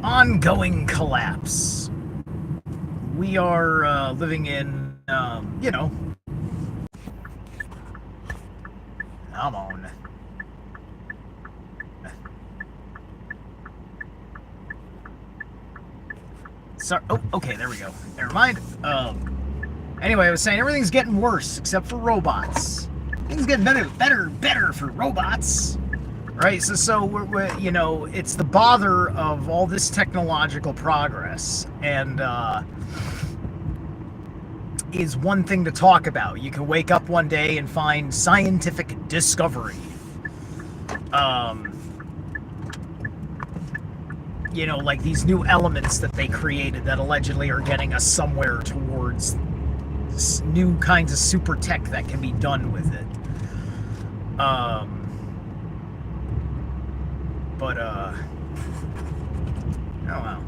ongoing collapse. We are living in, come on. Sorry. Oh, okay, there we go. Never mind. Anyway, I was saying everything's getting worse except for robots. Things getting better for robots. Right, so we're it's the bother of all this technological progress, and is one thing to talk about. You can wake up one day and find scientific discovery. Like these new elements that they created that allegedly are getting us somewhere towards new kinds of super tech that can be done with it. But, oh wow,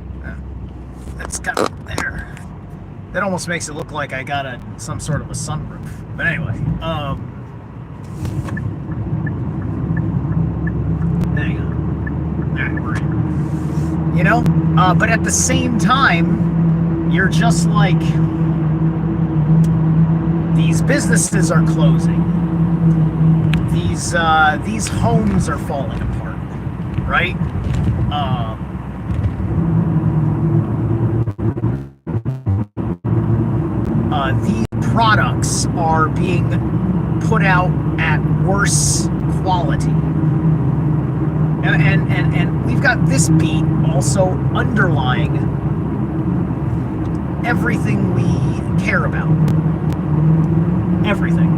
that's kind of there. That almost makes it look like I got some sort of a sunroof. But anyway, there you go. All right, we're in. But at the same time, you're just like, these businesses are closing. These homes are falling apart. Right? These products are being put out at worse quality. And we've got this beat also underlying everything we care about. Everything.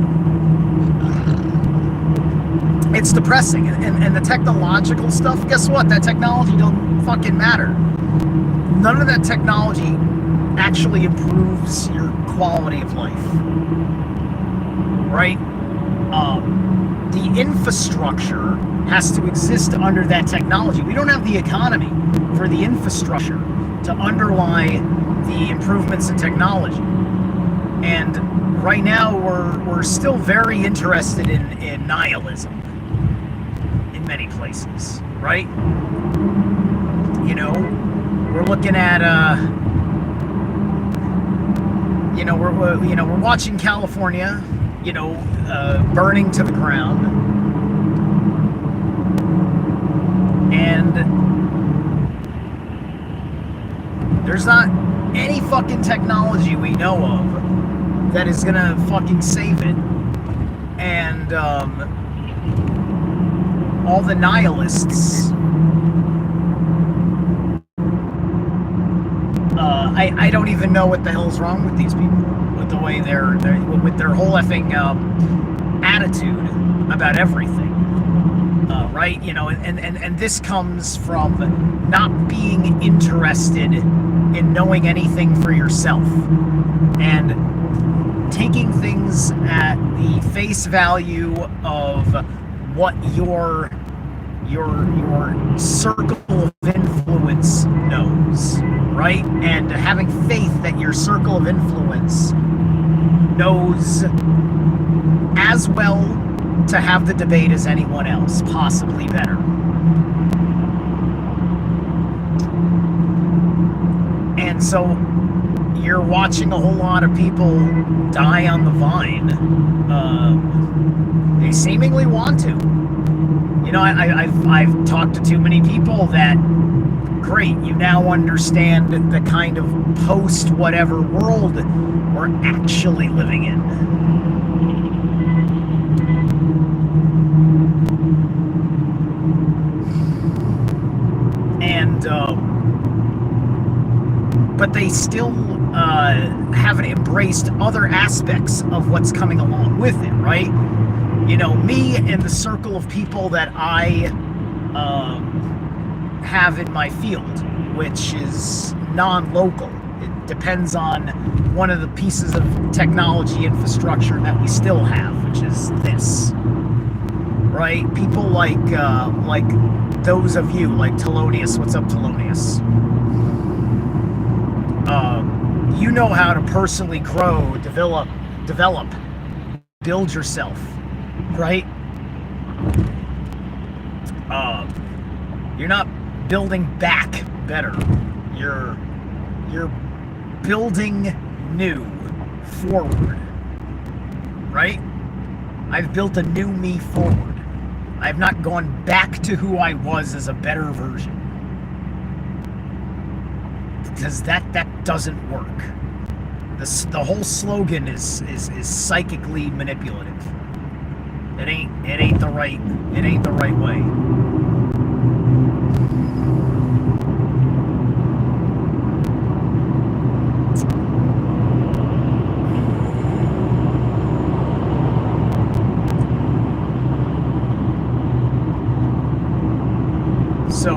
It's depressing, and the technological stuff, guess what? That technology don't fucking matter. None of that technology actually improves your quality of life. Right? The infrastructure has to exist under that technology. We don't have the economy for the infrastructure to underlie the improvements in technology. And right now we're still very interested in nihilism. Many places, right? We're looking at we're watching California, burning to the ground, and there's not any fucking technology we know of that is gonna fucking save it, and all the nihilists. I don't even know what the hell's wrong with these people, with the way they're with their whole effing attitude about everything. Right? And this comes from not being interested in knowing anything for yourself and taking things at the face value of what your circle of influence knows, right? And having faith that your circle of influence knows as well to have the debate as anyone else, possibly better. And so you're watching a whole lot of people die on the vine. They seemingly want to. I've talked to too many people that, great, you now understand the kind of post-whatever world we're actually living in. And, but they still haven't embraced other aspects of what's coming along with it, right? Me and the circle of people that I have in my field, which is non-local. It depends on one of the pieces of technology infrastructure that we still have, which is this. Right? People like those of you, like Thelonious. What's up, Thelonious? You know how to personally grow, develop, build yourself. Right? You're not building back better. You're building new forward, right? I've built a new me forward. I've not gone back to who I was as a better version. Because that doesn't work. The whole slogan is psychically manipulative. It ain't the right way. So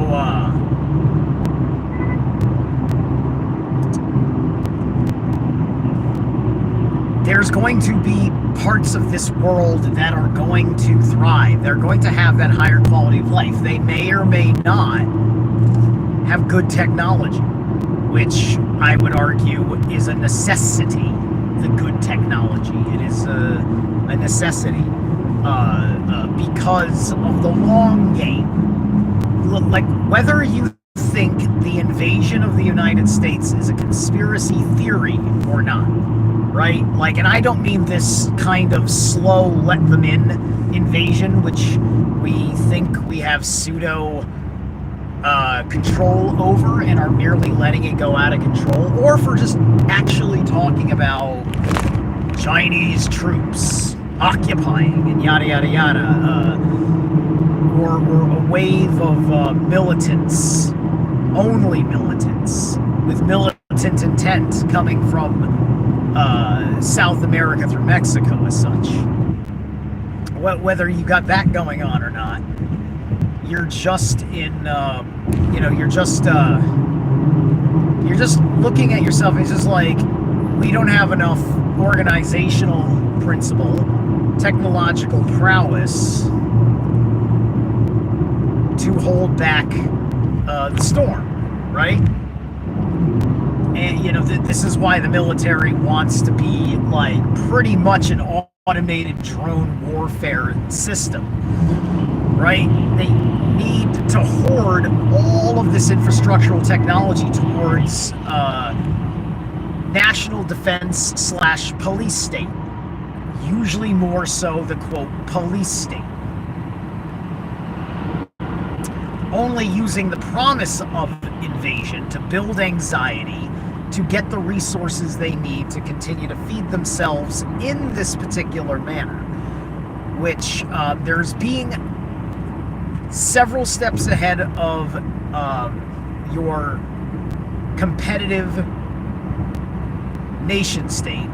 there's going to be parts of this world that are going to thrive. They're going to have that higher quality of life. They may or may not have good technology, which I would argue is a necessity. The good technology. It is a necessity because of the long game. Like, whether you think the invasion of the United States is a conspiracy theory or not, right? Like, and I don't mean this kind of slow let them in invasion, which we think we have pseudo control over and are merely letting it go out of control, or for just actually talking about Chinese troops occupying and yada yada yada, or a wave of militants, only militants, with militant intent coming from South America through Mexico as such. Whether you got that going on or not, you're just in, you're just looking at yourself. It's just like, we don't have enough organizational principle, technological prowess to hold back the storm, right? And this is why the military wants to be like pretty much an automated drone warfare system, right? They need to hoard all of this infrastructural technology towards national defense / police state, usually more so the quote police state, only using the promise of invasion to build anxiety, to get the resources they need to continue to feed themselves in this particular manner, which there's being several steps ahead of your competitive nation state.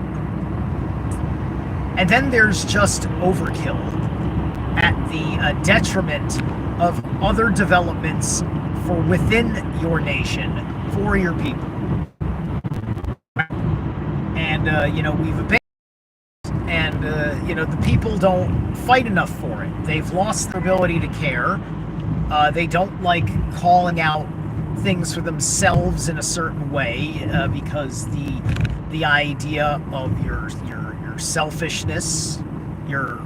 And then there's just overkill at the detriment of other developments for within your nation, for your people. And, we've abandoned, and, the people don't fight enough for it. They've lost their ability to care. They don't like calling out things for themselves in a certain way because the idea of your selfishness, your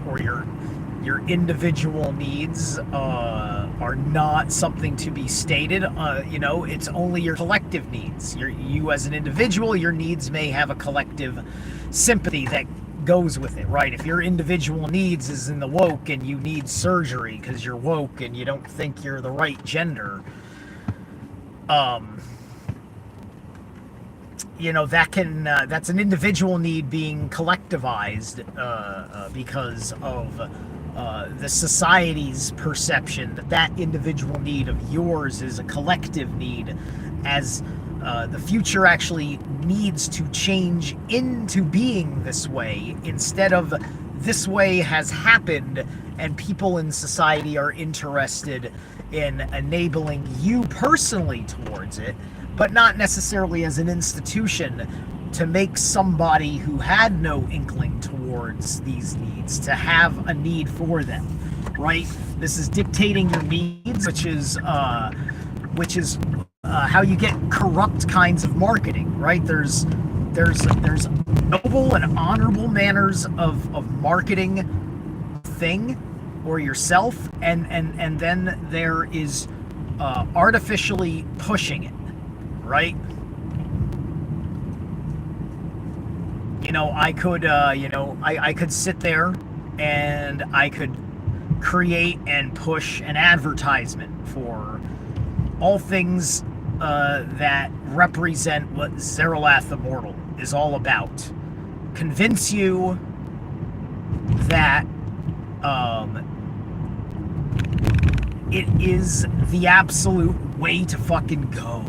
individual needs are not something to be stated. It's only your collective needs. You as an individual, your needs may have a collective sympathy that goes with it, right? If your individual needs is in the woke and you need surgery because you're woke and you don't think you're the right gender, that's an individual need being collectivized because of the society's perception that individual need of yours is a collective need, as the future actually needs to change into being this way instead of this way has happened, and people in society are interested in enabling you personally towards it, but not necessarily as an institution to make somebody who had no inkling towards these needs to have a need for them, right? This is dictating your needs, which is how you get corrupt kinds of marketing, right? There's noble and honorable manners of marketing a thing or yourself, and then there is artificially pushing it. right? You know, I could, I could sit there and I could create and push an advertisement for all things that represent what Zeralath Immortal is all about. Convince you that it is the absolute way to fucking go.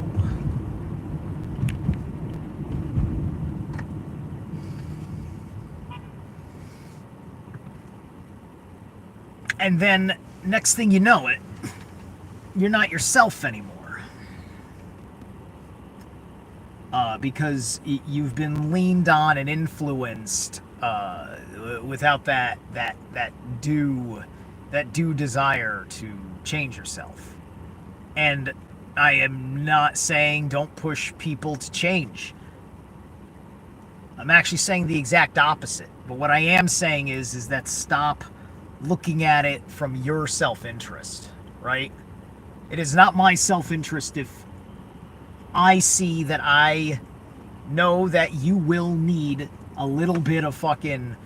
And then, next thing you know it, you're not yourself anymore. Because you've been leaned on and influenced without that due desire to change yourself. And I am not saying don't push people to change. I'm actually saying the exact opposite. But what I am saying is that stop looking at it from your self-interest, right? It is not my self-interest if I see that I know that you will need a little bit of fucking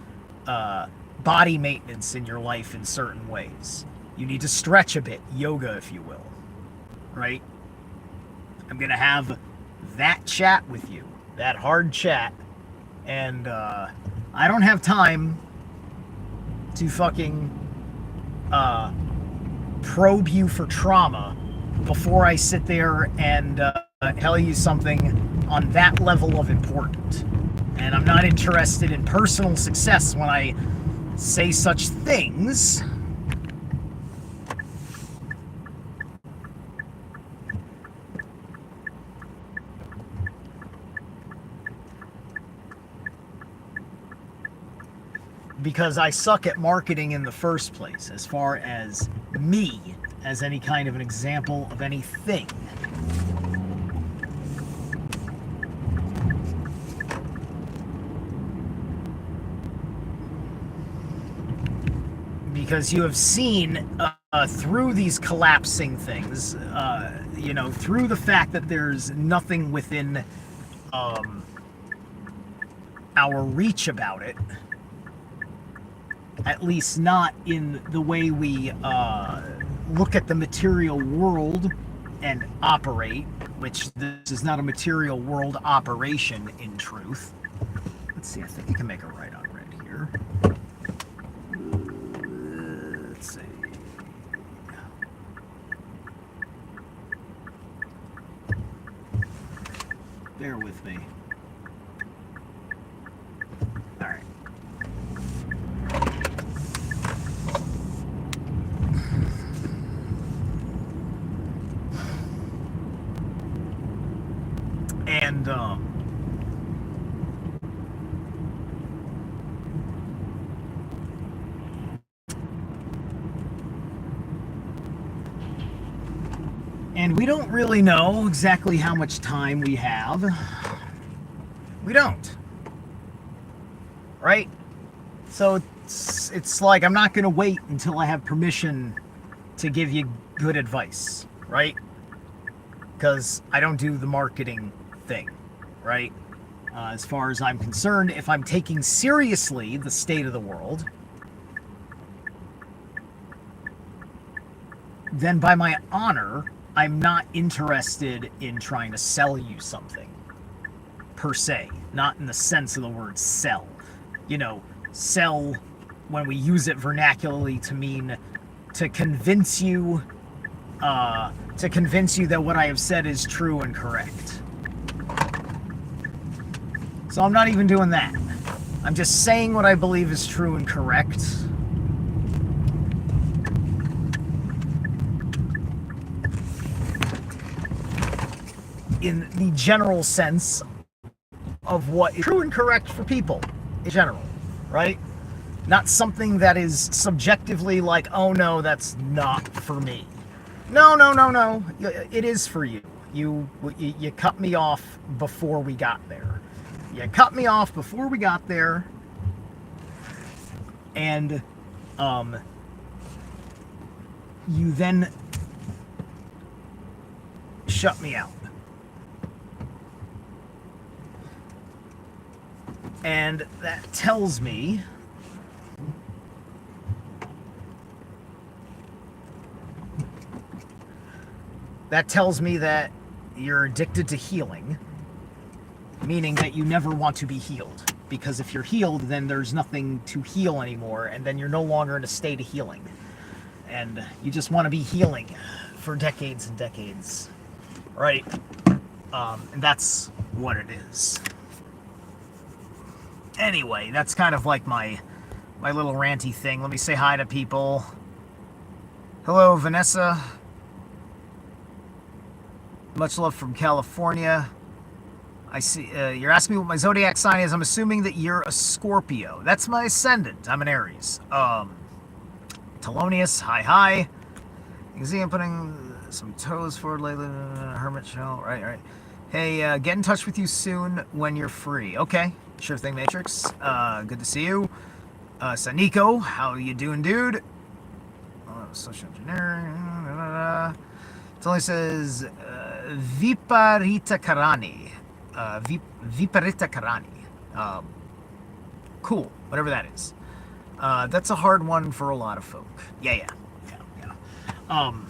body maintenance in your life in certain ways. You need to stretch a bit, yoga, if you will, right? I'm gonna have that chat with you, that hard chat, and I don't have time to fucking probe you for trauma before I sit there and tell you something on that level of important. And I'm not interested in personal success when I say such things. Because I suck at marketing in the first place, as far as me as any kind of an example of anything. Because you have seen through these collapsing things, through the fact that there's nothing within our reach about it, at least not in the way we look at the material world and operate, which this is not a material world operation in truth. Let's see, I think you can make a right on red here. Let's see. Bear with me. All right. And we don't really know exactly how much time we have. We don't. Right? So it's like I'm not going to wait until I have permission to give you good advice, right? Because I don't do the marketing thing, right? As far as I'm concerned, if I'm taking seriously the state of the world, then by my honor, I'm not interested in trying to sell you something, per se. Not in the sense of the word sell. You know, sell, when we use it vernacularly, to mean to convince you that what I have said is true and correct. So I'm not even doing that. I'm just saying what I believe is true and correct. In the general sense of what is true and correct for people in general, right? Not something that is subjectively like, oh no, that's not for me. No. It is for you. You cut me off before we got there. You cut me off before we got there, and you then shut me out. And that tells me that you're addicted to healing, meaning that you never want to be healed. Because if you're healed, then there's nothing to heal anymore, and then you're no longer in a state of healing. And you just want to be healing for decades and decades. Right? And that's what it is. Anyway, that's kind of like my little ranty thing. Let me say hi to people. Hello, Vanessa. Much love from California. I see you're asking me what my zodiac sign is. I'm assuming that you're a Scorpio. That's my ascendant. I'm an Aries. Thelonious, hi. You can see I'm putting some toes forward lately. Hermit shell. Right. Hey, get in touch with you soon when you're free. Okay, sure thing, Matrix. Good to see you. Saniko, how you doing, dude? Social engineering. It only says Viparita Karani. Viparita Karani. Cool, whatever that is. That's a hard one for a lot of folk. Yeah. I'm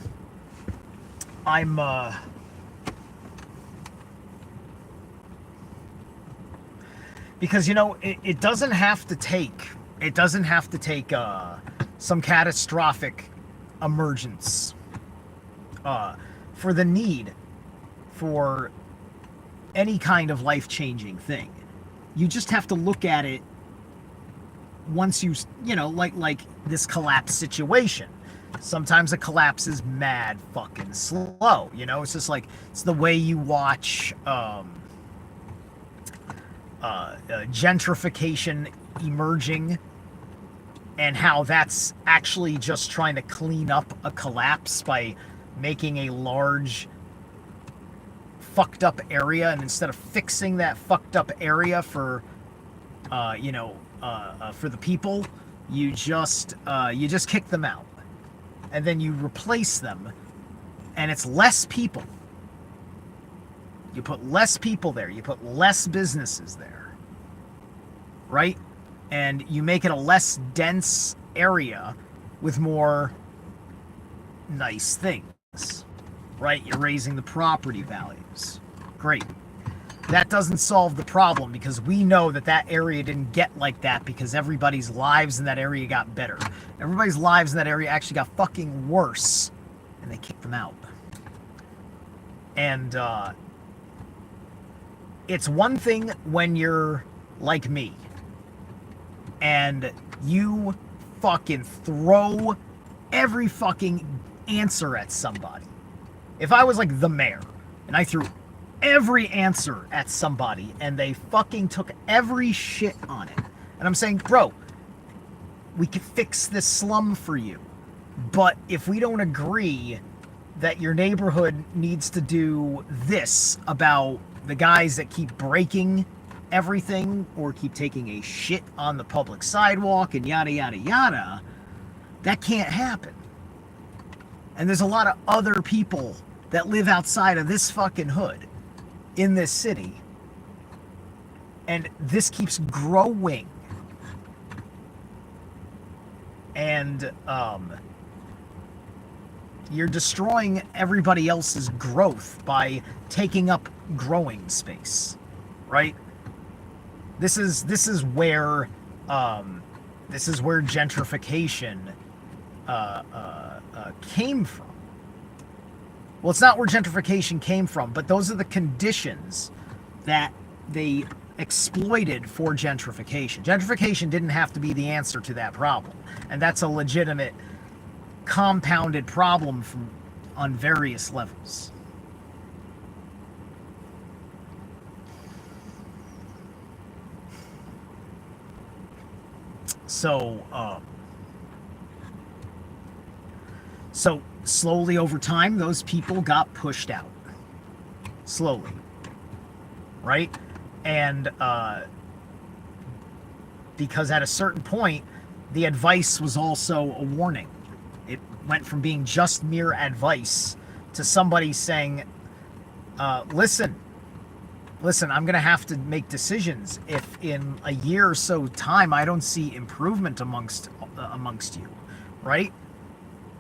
because it doesn't have to take some catastrophic emergence for the need for any kind of life-changing thing. You just have to look at it once like this collapse situation. Sometimes a collapse is mad fucking slow. It's just like, it's the way you watch gentrification emerging, and how that's actually just trying to clean up a collapse by making a large fucked up area, and instead of fixing that fucked up area for for the people, you just kick them out, and then you replace them, and it's less people. You put less people there, you put less businesses there, right? And you make it a less dense area with more nice things, right? You're raising the property values. Great. That doesn't solve the problem, because we know that area didn't get like that because everybody's lives in that area got better. Everybody's lives in that area actually got fucking worse, and they kicked them out. And it's one thing when you're like me and you fucking throw every fucking answer at somebody. If I was like the mayor and I threw every answer at somebody and they fucking took every shit on it, and I'm saying, bro, we could fix this slum for you, but if we don't agree that your neighborhood needs to do this about the guys that keep breaking everything or keep taking a shit on the public sidewalk and yada yada yada, that can't happen. And there's a lot of other people that live outside of this fucking hood in this city, and this keeps growing. And you're destroying everybody else's growth by taking up growing space, right? This is where gentrification came from. Well, it's not where gentrification came from, but those are the conditions that they exploited for gentrification. Gentrification didn't have to be the answer to that problem, and that's a legitimate compounded problem on various levels. So slowly over time, those people got pushed out. Slowly. Right? And because at a certain point, the advice was also a warning. It went from being just mere advice to somebody saying, listen, listen, I'm going to have to make decisions if in a year or so time I don't see improvement amongst you, right?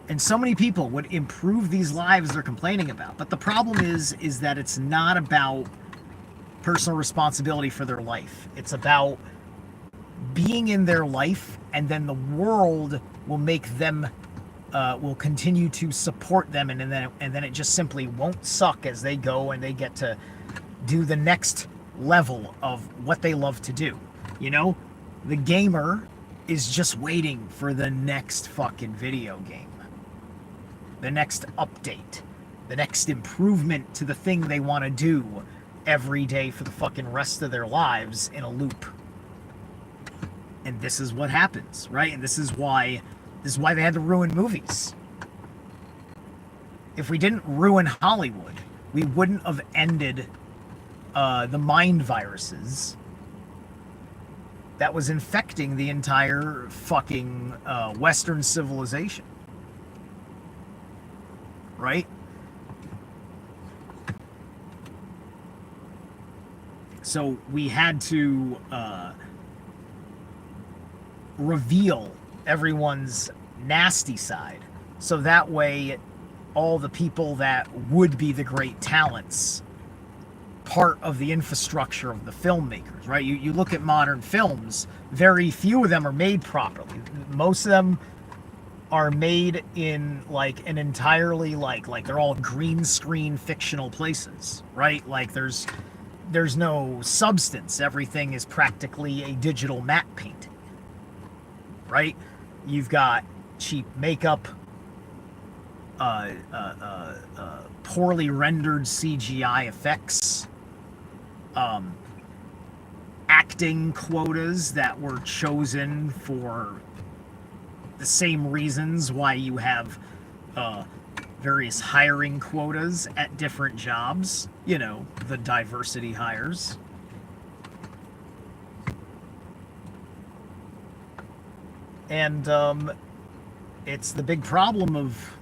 And so many people would improve these lives they're complaining about. But the problem is that it's not about personal responsibility for their life. It's about being in their life, and then the world will make them will continue to support them, and then it just simply won't suck as they go and they get to do the next level of what they love to do. You know, the gamer is just waiting for the next fucking video game, the next update, the next improvement to the thing they want to do every day for the fucking rest of their lives in a loop. And this is what happens, right? And this is why they had to ruin movies. If we didn't ruin Hollywood, we wouldn't have ended the mind viruses that was infecting the entire fucking Western civilization. Right? So we had to reveal everyone's nasty side, so that way all the people that would be the great talents, part of the infrastructure of the filmmakers, right? You look at modern films, very few of them are made properly. Most of them are made in like an entirely like they're all green screen fictional places, right? Like there's no substance. Everything is practically a digital matte painting, right? You've got cheap makeup, poorly rendered CGI effects, acting quotas that were chosen for the same reasons why you have various hiring quotas at different jobs, you know, the diversity hires. And it's the big problem of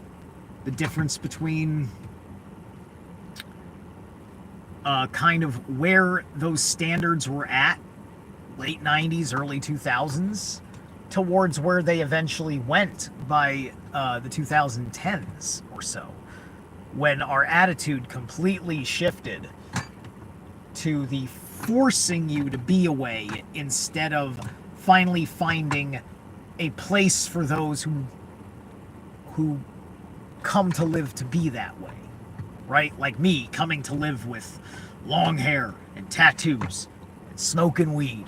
the difference between kind of where those standards were at late 90s, early 2000s, towards where they eventually went by the 2010s or so, when our attitude completely shifted to the forcing you to be away instead of finally finding a place for those who come to live to be that way, right? Like me, coming to live with long hair and tattoos and smoking weed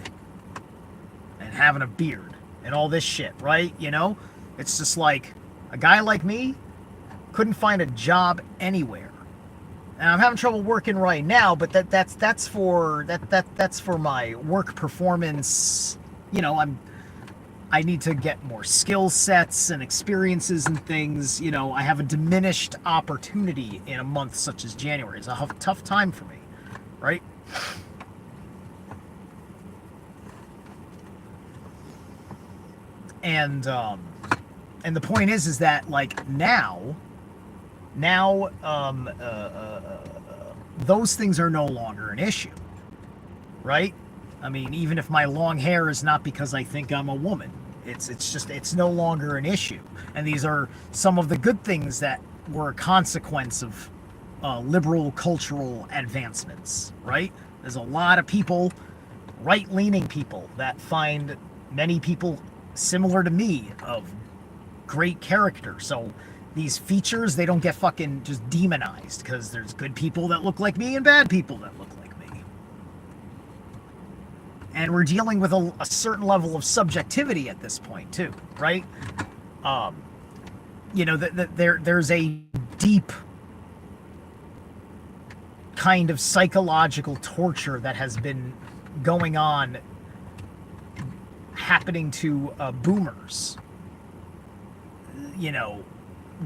and having a beard and all this shit, right? You know, it's just like a guy like me couldn't find a job anywhere. And I'm having trouble working right now, but that's for my work performance. You know, I need to get more skill sets and experiences and things. You know, I have a diminished opportunity in a month such as January. It's a tough time for me, right? And the point is that like now those things are no longer an issue, right? I mean, even if my long hair is not because I think I'm a woman, it's no longer an issue. And these are some of the good things that were a consequence of liberal cultural advancements, right? There's a lot of people, right-leaning people, that find many people similar to me of great character. So these features, they don't get fucking just demonized, because there's good people that look like me and bad people that look like me. And we're dealing with a certain level of subjectivity at this point too, right? You know, there's a deep kind of psychological torture that has been going on, happening to boomers, you know,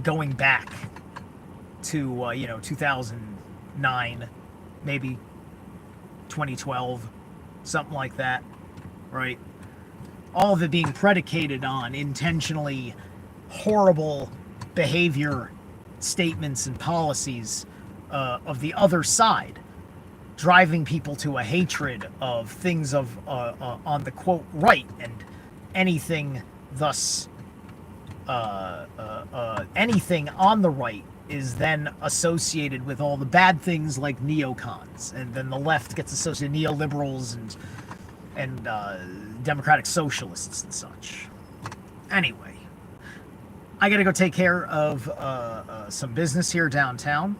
going back to, you know, 2009, maybe 2012, something like that, right? All of it being predicated on intentionally horrible behavior, statements, and policies of the other side. driving people to a hatred of things of on the quote right, and anything thus anything on the right is then associated with all the bad things like neocons, and then the left gets associated with neoliberals and democratic socialists and such. Anyway, I gotta go take care of some business here downtown.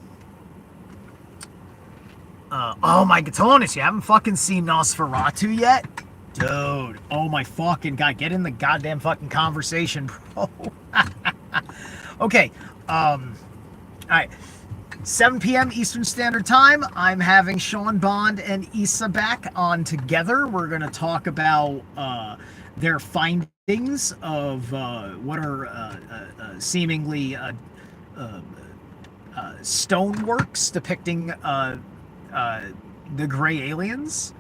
Oh my Gatonis, you haven't fucking seen Nosferatu yet? Dude, oh my fucking god, get in the goddamn fucking conversation, bro. Okay, alright. 7 p.m. Eastern Standard Time, I'm having Sean Bond and Issa back on together. We're going to talk about their findings of what are seemingly stoneworks depicting the gray aliens,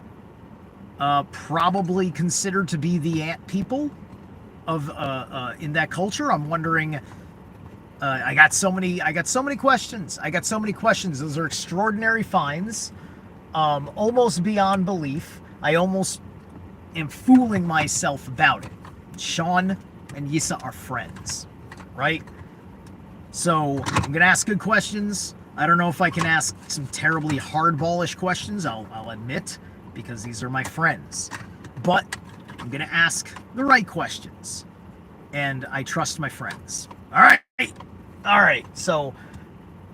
probably considered to be the ant people of in that culture. I'm wondering. I got so many questions. Those are extraordinary finds, almost beyond belief. I almost am fooling myself about it. Sean and Yissa are friends, right? So I'm gonna ask good questions. I don't know if I can ask some terribly hardballish questions. I'll admit, because these are my friends. But I'm gonna ask the right questions, and I trust my friends. All right, so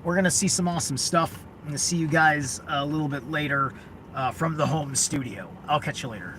we're going to see some awesome stuff. I'm going to see you guys a little bit later from the home studio. I'll catch you later.